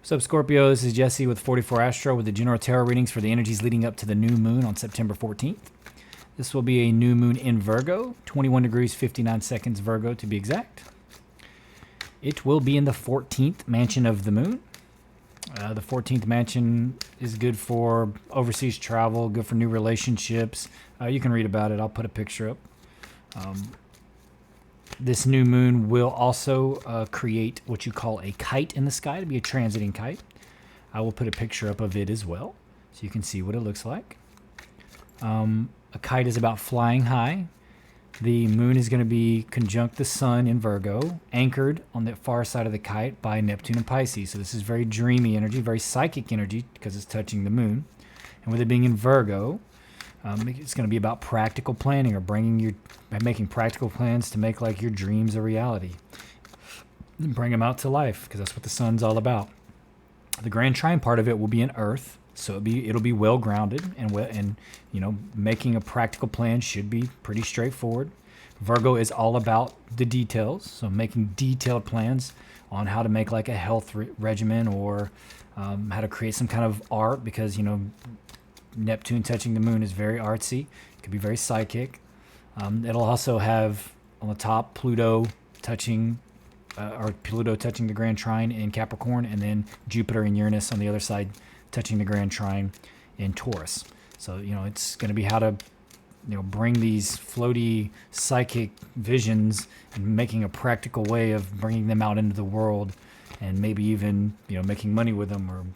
What's up, Scorpio? This is Jesse with 44 Astro with the general tarot readings for the energies leading up to the new moon on September 14th. This will be a new moon in Virgo, 21 degrees 59 seconds Virgo to be exact. It will be in the 14th mansion of the moon. The 14th mansion is good for overseas travel, good for new relationships. You can read about it. I'll put a picture up. This new moon will also create what you call a kite in the sky, to be a transiting kite. I will put a picture up of it as well, so you can see what it looks like. A kite is about flying high. The moon is going to be conjunct the sun in Virgo, anchored on the far side of the kite by Neptune and Pisces. So this is very dreamy energy, very psychic energy because it's touching the moon. And with it being in Virgo, it's going to be about practical planning or making practical plans to make like your dreams a reality. And bring them out to life because that's what the sun's all about. The grand trine part of it will be in Earth, so it'll be well grounded and making a practical plan should be pretty straightforward. Virgo is all about the details, so making detailed plans on how to make like a health regimen or how to create some kind of art because Neptune touching the moon is very artsy. It could be very psychic. It'll also have on the top Pluto touching the Grand Trine in Capricorn, and then Jupiter and Uranus on the other side touching the Grand Trine in Taurus. So it's going to be how to bring these floaty psychic visions and making a practical way of bringing them out into the world, and maybe even making money with them or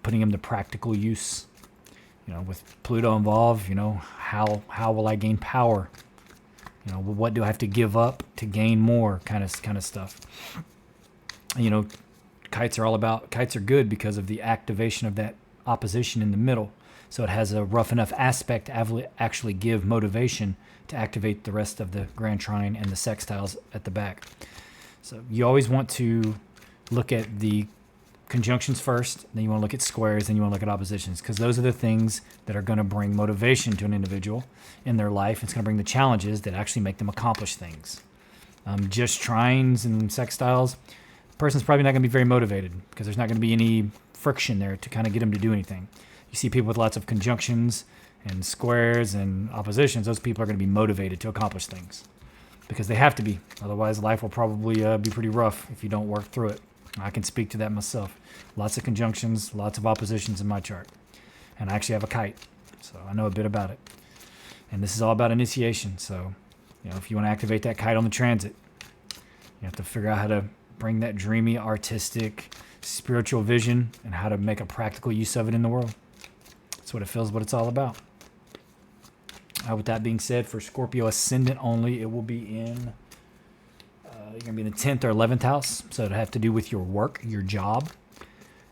putting them to practical use. With Pluto involved, how will I gain power? What do I have to give up to gain more kind of stuff. Kites are good because of the activation of that opposition in the middle. So it has a rough enough aspect to actually give motivation to activate the rest of the Grand Trine and the sextiles at the back. So you always want to look at the conjunctions first, then you want to look at squares, then you want to look at oppositions, because those are the things that are going to bring motivation to an individual in their life. It's going to bring the challenges that actually make them accomplish things. Just trines and sextiles, the person's probably not going to be very motivated because there's not going to be any friction there to kind of get them to do anything. You see people with lots of conjunctions and squares and oppositions, those people are going to be motivated to accomplish things because they have to be. Otherwise, life will probably be pretty rough if you don't work through it. I can speak to that myself. Lots of conjunctions, lots of oppositions in my chart. And I actually have a kite, so I know a bit about it. And this is all about initiation. So, if you want to activate that kite on the transit, you have to figure out how to bring that dreamy, artistic, spiritual vision and how to make a practical use of it in the world. That's what it feels, what it's all about. With that being said, for Scorpio Ascendant only, it will be in... you're going to be in the 10th or 11th house, so it'll have to do with your work, your job.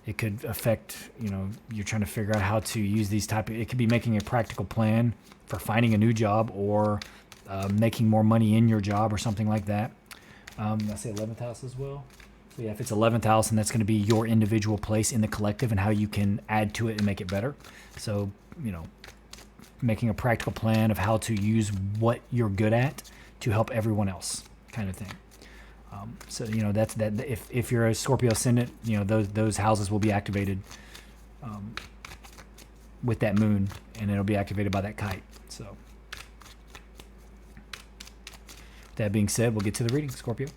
It could affect, you're trying to figure out how to use these it could be making a practical plan for finding a new job or making more money in your job or something like that. I say 11th house as well. So yeah, if it's 11th house, and that's going to be your individual place in the collective and how you can add to it and make it better. So, making a practical plan of how to use what you're good at to help everyone else kind of thing. So that's that. If you're a Scorpio ascendant, those houses will be activated with that moon, and it'll be activated by that kite. So, that being said, we'll get to the reading, Scorpio.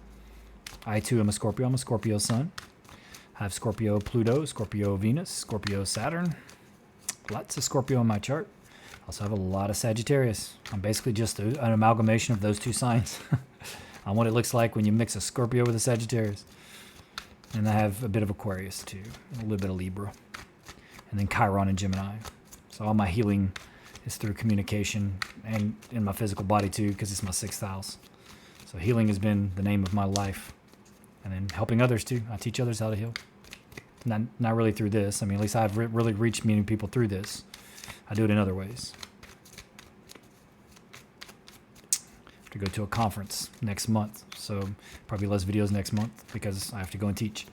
I too am a Scorpio. I'm a Scorpio Sun. I have Scorpio Pluto, Scorpio Venus, Scorpio Saturn. Lots of Scorpio in my chart. Also have a lot of Sagittarius. I'm basically just an amalgamation of those two signs. On what it looks like when you mix a Scorpio with a Sagittarius. And I have a bit of Aquarius too, a little bit of Libra. And then Chiron and Gemini. So all my healing is through communication and in my physical body too, because it's my 6th house. So healing has been the name of my life. And then helping others too. I teach others how to heal. Not really through this. At least I've really reached many people through this. I do it in other ways. To go to a conference next month, so probably less videos next month because I have to go and teach.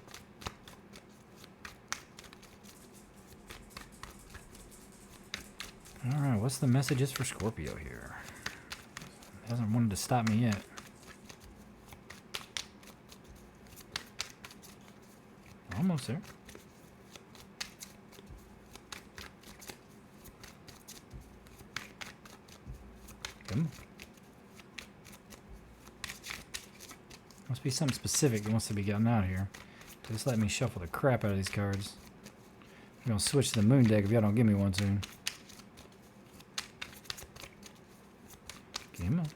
All right, what's the messages for Scorpio here? It hasn't wanted to stop me yet. Almost there. Come on. Must be something specific that wants to be gotten out here. Just let me shuffle the crap out of these cards. I'm going to switch to the moon deck if y'all don't give me one soon. Come on.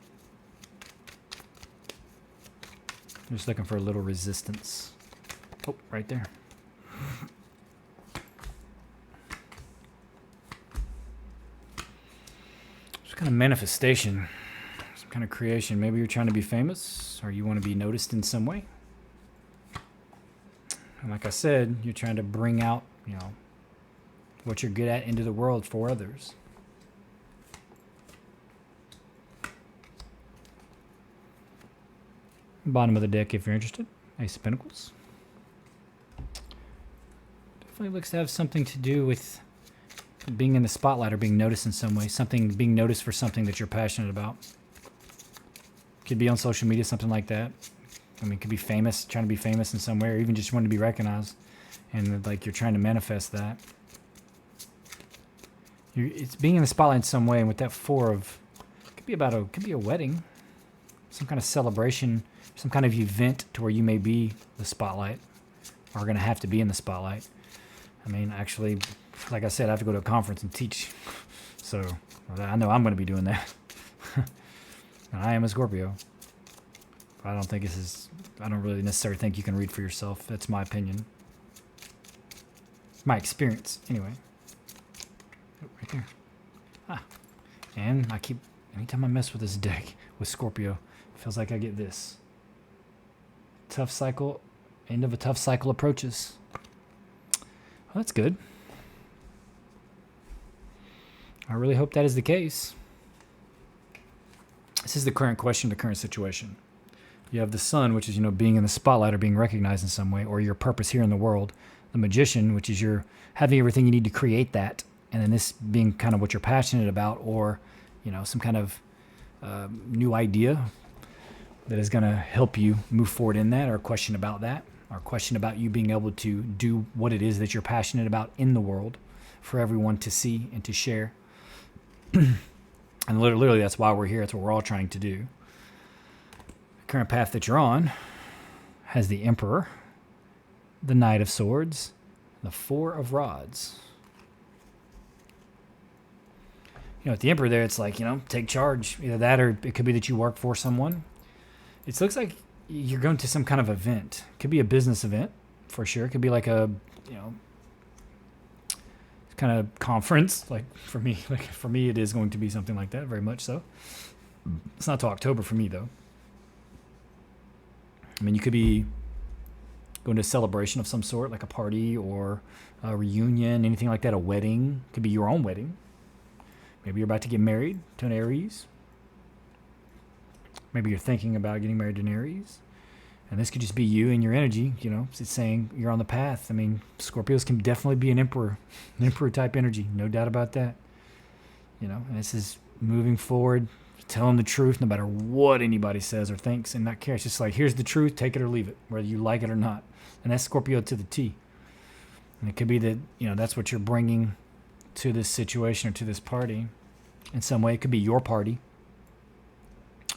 I'm just looking for a little resistance. Oh, right there. Some kind of manifestation. Some kind of creation. Maybe you're trying to be famous, or you want to be noticed in some way. And like I said, you're trying to bring out, what you're good at into the world for others. Bottom of the deck if you're interested. Ace of Pentacles. Definitely looks to have something to do with being in the spotlight or being noticed in some way. Something, being noticed for something that you're passionate about. Could be on social media, something like that. I mean, could be famous, trying to be famous in some way, or even just wanting to be recognized. And like you're trying to manifest that. It's being in the spotlight in some way, and with that four of, could be a wedding, some kind of celebration, some kind of event to where you may be the spotlight, or going to have to be in the spotlight. I mean, actually, like I said, I have to go to a conference and teach, so I know I'm going to be doing that. And I am a Scorpio. I don't think I don't really necessarily think you can read for yourself. That's my opinion. My experience, anyway. Oh, right there. And anytime I mess with this deck with Scorpio, it feels like I get this. Tough cycle, end of a tough cycle approaches. Well, that's good. I really hope that is the case. This is the current question, the current situation. You have the Sun, which is, being in the spotlight or being recognized in some way, or your purpose here in the world. The Magician, which is you're having everything you need to create that. And then this being kind of what you're passionate about, or, some kind of new idea that is going to help you move forward in that, or a question about that, or a question about you being able to do what it is that you're passionate about in the world for everyone to see and to share. And literally, that's why we're here. That's what we're all trying to do. The current path that you're on has the Emperor, the Knight of Swords, the Four of Rods. With the Emperor there, it's like, take charge. Either that, or it could be that you work for someone. It looks like you're going to some kind of event. It could be a business event, for sure. It could be like a, kind of conference. Like for me, it is going to be something like that, very much so. It's not till October for me, though. I mean, you could be going to a celebration of some sort, like a party or a reunion, anything like that, a wedding. It could be your own wedding. Maybe you're about to get married to an Aries. Maybe you're thinking about getting married to an Aries. And this could just be you and your energy, It's saying you're on the path. I mean, Scorpios can definitely be an emperor type energy. No doubt about that. And this is moving forward, telling the truth no matter what anybody says or thinks and not care. It's just like, here's the truth, take it or leave it, whether you like it or not. And that's Scorpio to the T. And it could be that, that's what you're bringing to this situation or to this party in some way. It could be your party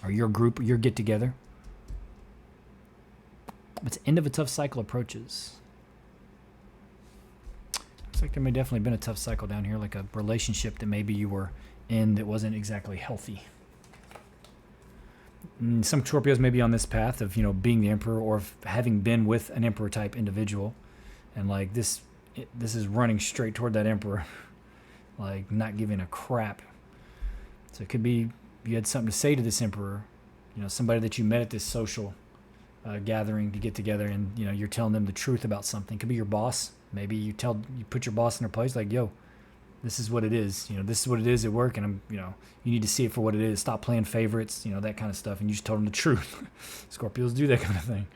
or your group or your get together. But the end of a tough cycle approaches. Looks like there may definitely been a tough cycle down here, like a relationship that maybe you were in that wasn't exactly healthy. And some Scorpios may be on this path of, being the Emperor, or of having been with an Emperor type individual. And like this is running straight toward that Emperor. Like not giving a crap. So it could be you had something to say to this Emperor, somebody that you met at this social gathering to get together, and you're telling them the truth about something. It could be your boss. Maybe you put your boss in their place, like, yo, this is what it is. This is what it is at work, and you need to see it for what it is. Stop playing favorites, that kind of stuff. And you just told them the truth. Scorpios do that kind of thing.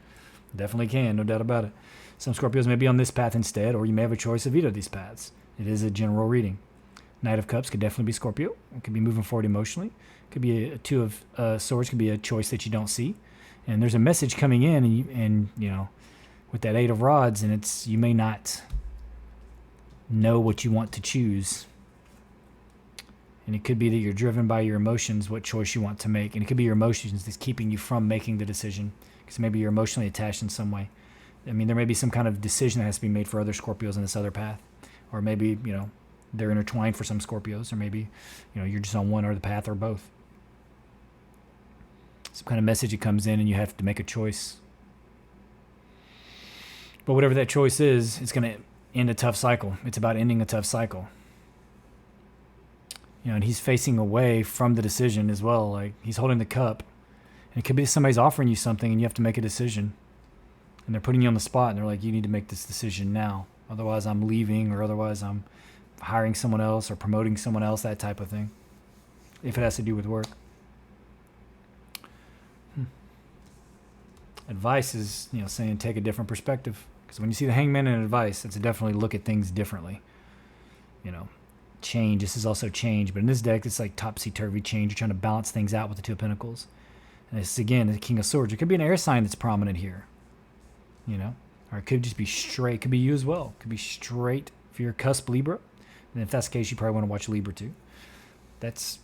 Definitely can, no doubt about it. Some Scorpios may be on this path instead, or you may have a choice of either of these paths. It is a general reading. Knight of Cups could definitely be Scorpio. It could be moving forward emotionally. It could be a Two of Swords. Could be a choice that you don't see. And there's a message coming in, and with that Eight of Rods, and you may not know what you want to choose. And it could be that you're driven by your emotions, what choice you want to make. And it could be your emotions that's keeping you from making the decision, because maybe you're emotionally attached in some way. I mean, there may be some kind of decision that has to be made for other Scorpios in this other path. Or maybe, they're intertwined for some Scorpios. Or maybe, you're just on one or the path or both. Some kind of message that comes in and you have to make a choice. But whatever that choice is, it's going to end a tough cycle. It's about ending a tough cycle. And he's facing away from the decision as well. Like, he's holding the cup. And it could be somebody's offering you something and you have to make a decision. And they're putting you on the spot and they're like, you need to make this decision now. Otherwise I'm leaving, or otherwise I'm hiring someone else or promoting someone else, that type of thing. If it has to do with work. Advice is, saying take a different perspective. Because when you see the hangman in advice, it's definitely look at things differently. Change. This is also change. But in this deck, it's like topsy-turvy change. You're trying to balance things out with the Two of Pentacles. And it's, again, the King of Swords. It could be an air sign that's prominent here. Or it could just be straight. It could be you as well. It could be straight if you're a cusp Libra. And if that's the case, you probably want to watch Libra too. That's,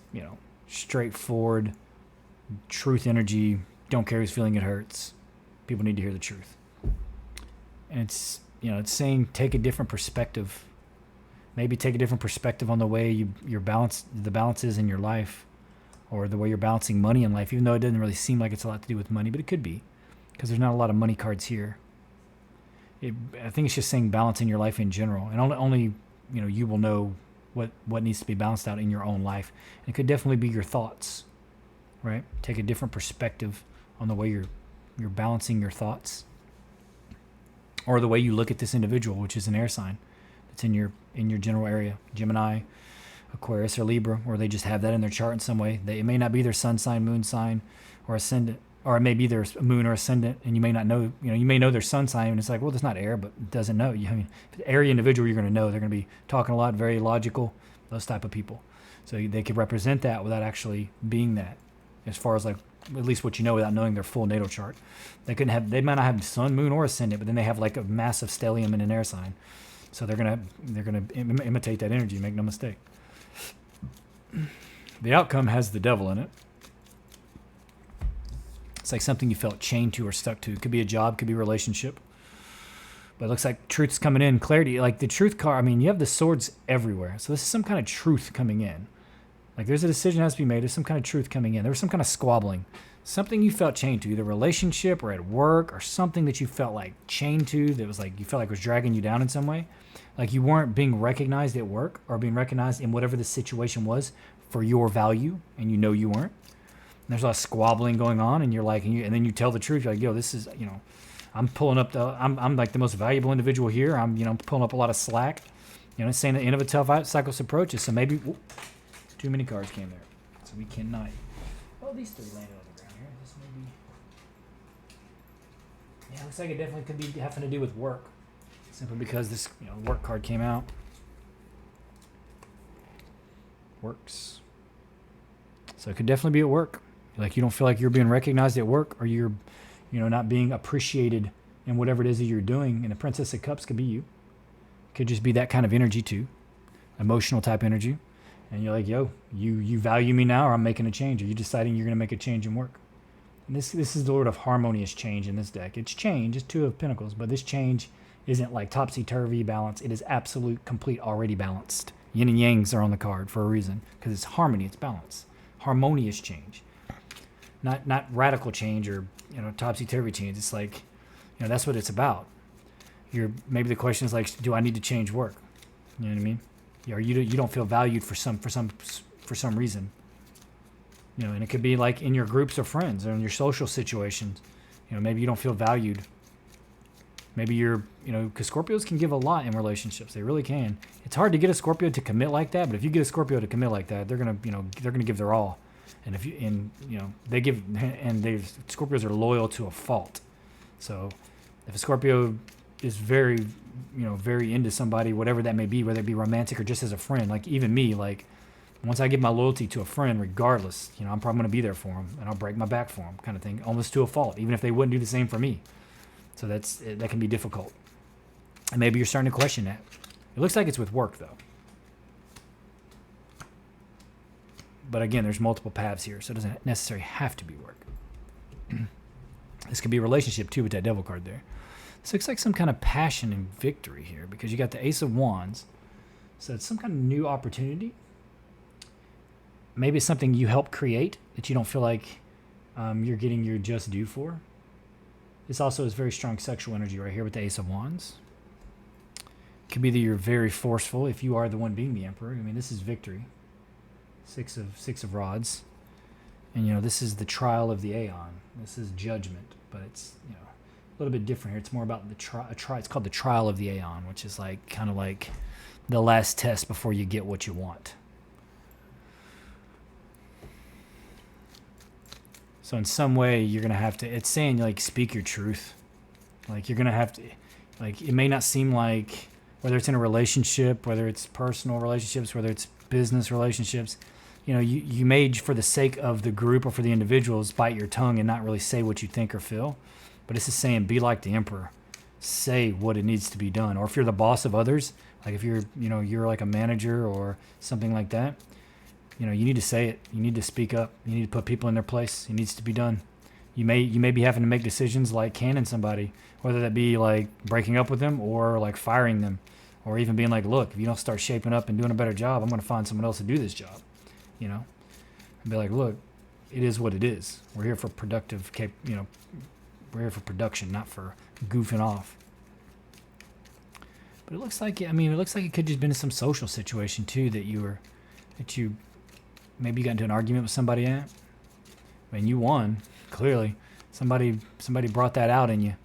straightforward, truth energy. Don't care who's feeling it hurts. People need to hear the truth. And it's, it's saying take a different perspective. Maybe take a different perspective on the way the balance is in your life, or the way you're balancing money in life, even though it doesn't really seem like it's a lot to do with money, but it could be, because there's not a lot of money cards here. I think it's just saying balance in your life in general, and only you will know what needs to be balanced out in your own life. And it could definitely be your thoughts, right? Take a different perspective on the way you're balancing your thoughts, or the way you look at this individual, which is an air sign. It's in your general area, Gemini, Aquarius, or Libra, or they just have that in their chart in some way. It may not be their sun sign, moon sign, or ascendant, or it may be their moon or ascendant, and you may not know. You may know their sun sign, and it's like, well, that's not air, but it doesn't know. If it's an airy individual, you're going to know. They're going to be talking a lot, very logical, those type of people. So they could represent that without actually being that, as far as like at least what you know without knowing their full natal chart. They might not have sun, moon, or ascendant, but then they have like a massive stellium in an air sign. So they're gonna imitate that energy. Make no mistake. The outcome has the devil in it. It's like something you felt chained to or stuck to. It could be a job, could be a relationship. But it looks like truth's coming in, clarity. Like the truth card. I mean, you have the swords everywhere. So this is some kind of truth coming in. Like there's a decision that has to be made. There's some kind of truth coming in. There was some kind of squabbling. Something you felt chained to, either relationship or at work, or something that you felt like chained to, that was like you felt like was dragging you down in some way. Like you weren't being recognized at work, or being recognized in whatever the situation was for your value, and you weren't. And there's a lot of squabbling going on, and you're like, and then you tell the truth. You're like, yo, this is, I'm pulling up I'm like the most valuable individual here. I'm pulling up a lot of slack. It's saying the end of a tough cycle's approaches. So maybe too many cards came there, so we cannot. Well, these three landed on the ground here. This may be. Yeah, looks like it definitely could be having to do with work. Simply because this work card came out. Works. So it could definitely be at work. Like you don't feel like you're being recognized at work, or you're not being appreciated in whatever it is that you're doing. And the Princess of Cups could be you. Could just be that kind of energy too. Emotional type energy. And you're like, yo, you value me now, or I'm making a change. Are you deciding you're going to make a change in work? And this is the Lord of harmonious change in this deck. It's change. It's Two of Pentacles. But this change isn't like topsy-turvy balance. It is absolute, complete, already balanced. Yin and Yangs are on the card for a reason, because it's harmony. It's balance. Harmonious change. Not radical change or topsy-turvy change. It's like, that's what it's about. Maybe the question is like, do I need to change work? You know what I mean? Or you don't feel valued for some reason. And it could be like in your groups of friends or in your social situations. Maybe you don't feel valued. Maybe you're, because Scorpios can give a lot in relationships. They really can. It's hard to get a Scorpio to commit like that, but if you get a Scorpio to commit like that, they're gonna give their all. And Scorpios are loyal to a fault. So if a Scorpio is very into somebody, whatever that may be, whether it be romantic or just as a friend, like even me, like once I give my loyalty to a friend, regardless, I'm probably going to be there for them, and I'll break my back for them, kind of thing, almost to a fault, even if they wouldn't do the same for me. So that can be difficult. And maybe you're starting to question that. It looks like it's with work, though. But again, there's multiple paths here, so it doesn't necessarily have to be work. This could be a relationship too with that devil card there. This looks like some kind of passion and victory here because you got the Ace of Wands. So it's some kind of new opportunity. Maybe it's something you help create that you don't feel like you're getting your just due for. This also is very strong sexual energy right here with the Ace of Wands. Could be that you're very forceful if you are the one being the Emperor. I mean, this is victory. Six of Rods. And, you know, this is the trial of the Aeon. This is judgment, but it's, you know, a little bit different here. It's more about it's called the trial of the Aeon, which is like kind of like the last test before you get what you want. So in some way, you're going to have to, it's saying, like, speak your truth. Like, you're going to have to, like, it may not seem like, whether it's in a relationship, whether it's personal relationships, whether it's business relationships, you know, you may, for the sake of the group or for the individuals, bite your tongue and not really say what you think or feel. But this is saying, be like the Emperor. Say what it needs to be done. Or if you're the boss of others, like if you're, you know, you're like a manager or something like that, you know, you need to say it. You need to speak up. You need to put people in their place. It needs to be done. You may be having to make decisions like canning somebody, whether that be like breaking up with them or like firing them, or even being like, look, if you don't start shaping up and doing a better job, I'm going to find someone else to do this job. You know, and be like, look, it is what it is. We're here for productive, you know, we're here for production, not for goofing off. But it looks like, I mean, it looks like it could just been some social situation too that you maybe you got into an argument with somebody at. I mean, you won, clearly. Somebody brought that out in you.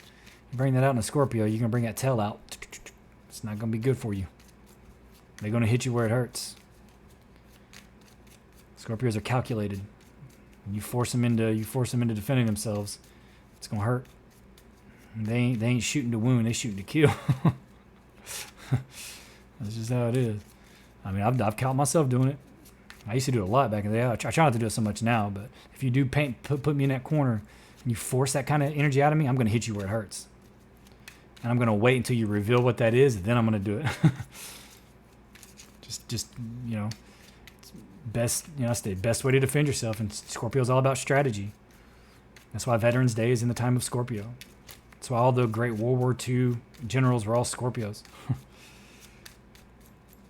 You bring that out in a Scorpio, you're going to bring that tail out. It's not going to be good for you. They're going to hit you where it hurts. Scorpios are calculated. When you force them into defending themselves, it's going to hurt. And they ain't shooting to wound, they shooting to kill. That's just how it is. I mean, I've caught myself doing it. I used to do it a lot back in the day. I try not to do it so much now, but if you do put me in that corner and you force that kind of energy out of me, I'm going to hit you where it hurts. And I'm going to wait until you reveal what that is, then I'm going to do it. just you know, best, you know, that's the best way to defend yourself. And Scorpio is all about strategy. That's why Veterans Day is in the time of Scorpio. That's why all the great World War II generals were all Scorpios.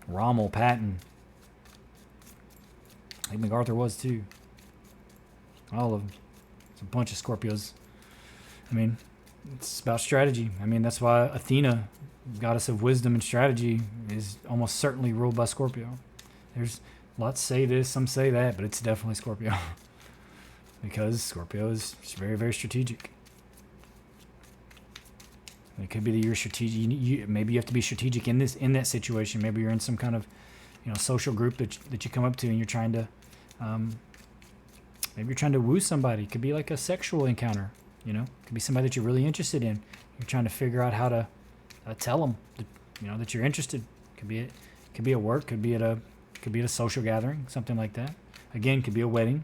Rommel, Patton. I think MacArthur was too. All of them. It's a bunch of Scorpios. I mean, it's about strategy. I mean, that's why Athena, goddess of wisdom and strategy, is almost certainly ruled by Scorpio. There's lots say this, some say that, but it's definitely Scorpio. Because Scorpio is very, very strategic. It could be that you're strategic. Maybe you have to be strategic in that situation. Maybe you're in some kind of, you know, social group that you come up to, and you're trying to, maybe you're trying to woo somebody. It could be like a sexual encounter. You know, it could be somebody that you're really interested in. You're trying to figure out how to tell them, you know, that you're interested. Could be at work. Could be at a social gathering, something like that. Again, could be a wedding.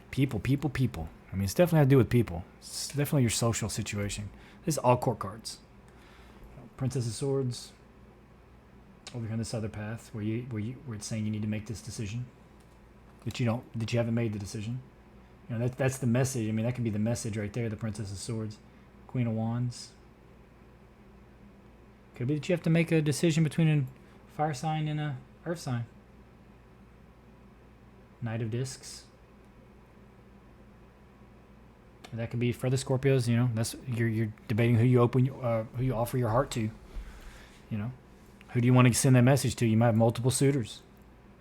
People. I mean, it's definitely had to do with people. It's definitely your social situation. This is all court cards. Princess of Swords. Over here on this other path, where it's saying you need to make this decision, that you haven't made the decision. You know, that's the message. I mean, that could be the message right there. The Princess of Swords, Queen of Wands. Could be that you have to make a decision between a fire sign and a earth sign. Knight of Discs. That could be for the Scorpios. You know, that's you're debating who you offer your heart to. You know, who do you want to send that message to? You might have multiple suitors.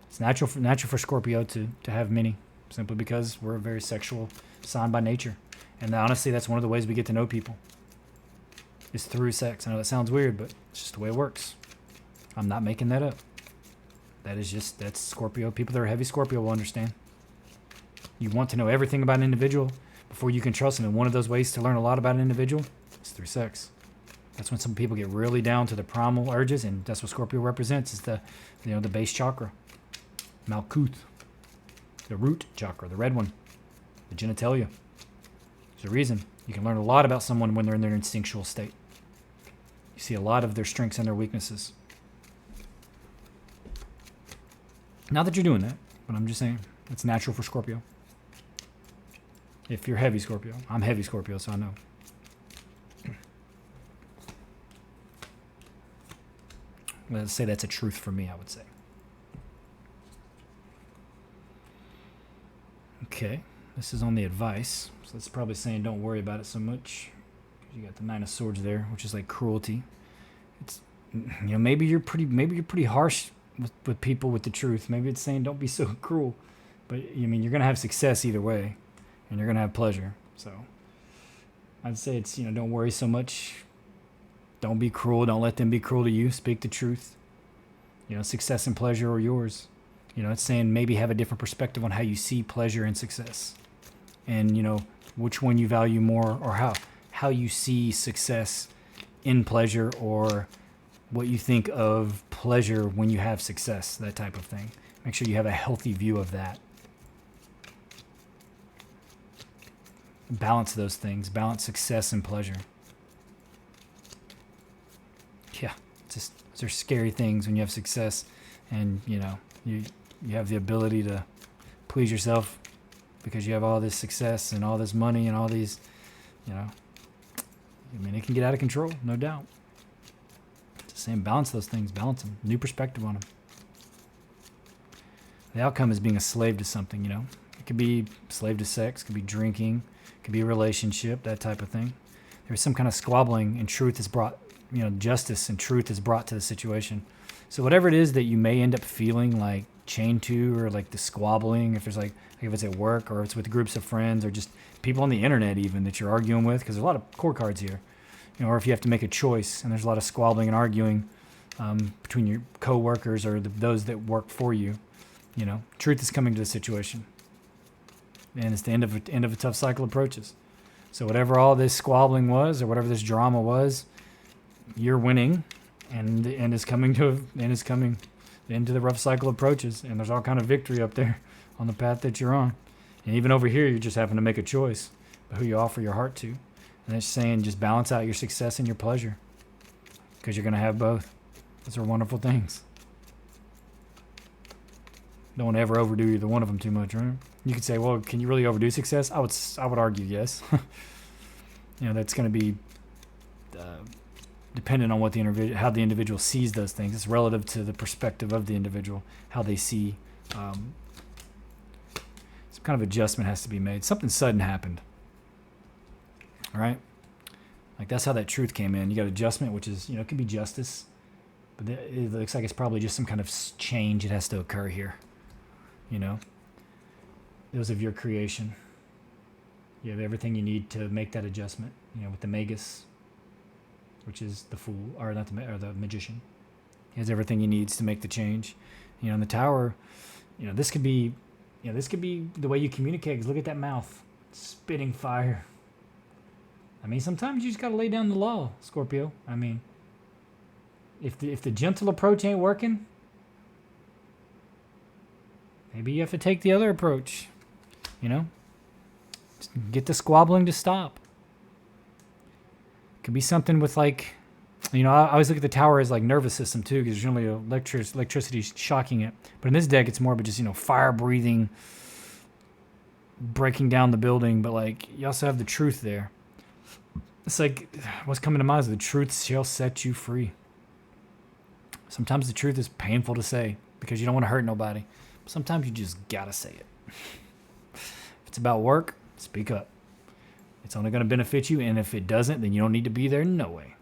It's natural for Scorpio to have many, simply because we're a very sexual sign by nature, and honestly, that's one of the ways we get to know people. Is through sex. I know that sounds weird, but it's just the way it works. I'm not making that up. That's Scorpio. People that are heavy Scorpio will understand. You want to know everything about an individual before you can trust them, and one of those ways to learn a lot about an individual is through sex. That's when some people get really down to the primal urges, and that's what Scorpio represents. Is the base chakra, Malkuth, the root chakra, the red one, the genitalia. There's a reason you can learn a lot about someone when they're in their instinctual state. You see a lot of their strengths and their weaknesses. Not that you're doing that, but I'm just saying it's natural for Scorpio. If you're heavy Scorpio. I'm heavy Scorpio, so I know. Let's say that's a truth for me, I would say. Okay, this is on the advice. So it's probably saying don't worry about it so much. You got the Nine of Swords there, which is like cruelty. It's, maybe you're pretty harsh with people with the truth. Maybe it's saying don't be so cruel. But you're gonna have success either way, and you're gonna have pleasure. So I'd say it's don't worry so much. Don't be cruel. Don't let them be cruel to you. Speak the truth. Success and pleasure are yours. It's saying maybe have a different perspective on how you see pleasure and success, and which one you value more, or how you see success in pleasure, or what you think of pleasure when you have success. That type of thing. Make sure you have a healthy view of that. Balance those things. Balance success and pleasure. Yeah, they're scary things when you have success, and you have the ability to please yourself because you have all this success and all this money and all these, it can get out of control, no doubt. Just saying, balance those things, balance them, new perspective on them. The outcome is being a slave to something, It could be slave to sex, could be drinking, could be a relationship, that type of thing. There's some kind of squabbling, and truth is brought, justice and truth is brought to the situation. So whatever it is that you may end up feeling like chained to, or like the squabbling, if it's at work, or it's with groups of friends, or just people on the internet even that you're arguing with, because there's a lot of court cards here, or if you have to make a choice and there's a lot of squabbling and arguing between your co-workers or those that work for you, truth is coming to the situation, and it's the end of a tough cycle approaches. So whatever all this squabbling was, or whatever this drama was, you're winning, and the end is coming. The end to the rough cycle approaches, and there's all kind of victory up there on the path that you're on. And even over here, you're just having to make a choice about who you offer your heart to. And it's saying just balance out your success and your pleasure, because you're going to have both. Those are wonderful things. Don't ever overdo either one of them too much, right? You could say, well, can you really overdo success? I would argue yes. That's going to be dependent on what how the individual sees those things. It's relative to the perspective of the individual, how they see. Some kind of adjustment has to be made. Something sudden happened. All right? Like that's how that truth came in. You got adjustment, which is, it could be justice, but it looks like it's probably just some kind of change that has to occur here. Those of your creation. You have everything you need to make that adjustment. With the Magus, which is the fool, or not the magician. He has everything he needs to make the change. In the Tower, this could be, the way you communicate. 'Cause look at that mouth, spitting fire. Sometimes you just gotta lay down the law, Scorpio. If the gentle approach ain't working, maybe you have to take the other approach. Just get the squabbling to stop. Could be something with I always look at the Tower as like nervous system too, because generally electricity shocking it. But in this deck, it's more of just fire breathing, breaking down the building. But you also have the truth there. It's like what's coming to mind is the truth shall set you free. Sometimes the truth is painful to say because you don't want to hurt nobody. But sometimes you just gotta say it. If it's about work, speak up. It's only going to benefit you, and if it doesn't, then you don't need to be there. No way.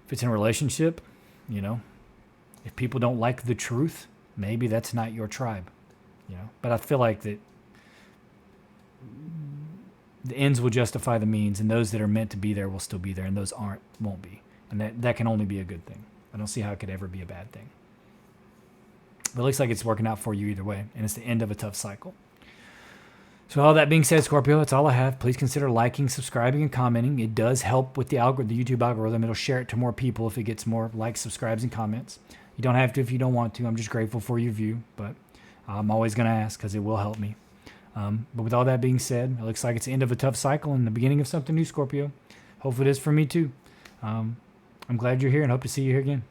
If it's in a relationship, if people don't like the truth, maybe that's not your tribe. But I feel like that the ends will justify the means, and those that are meant to be there will still be there, and those won't be. And that can only be a good thing. I don't see how it could ever be a bad thing. But it looks like it's working out for you either way, and it's the end of a tough cycle. So all that being said, Scorpio, that's all I have. Please consider liking, subscribing, and commenting. It does help with the YouTube algorithm. It'll share it to more people if it gets more likes, subscribes, and comments. You don't have to if you don't want to. I'm just grateful for your view, but I'm always going to ask because it will help me. But with all that being said, it looks like it's the end of a tough cycle and the beginning of something new, Scorpio. Hopefully it is for me too. I'm glad you're here and hope to see you here again.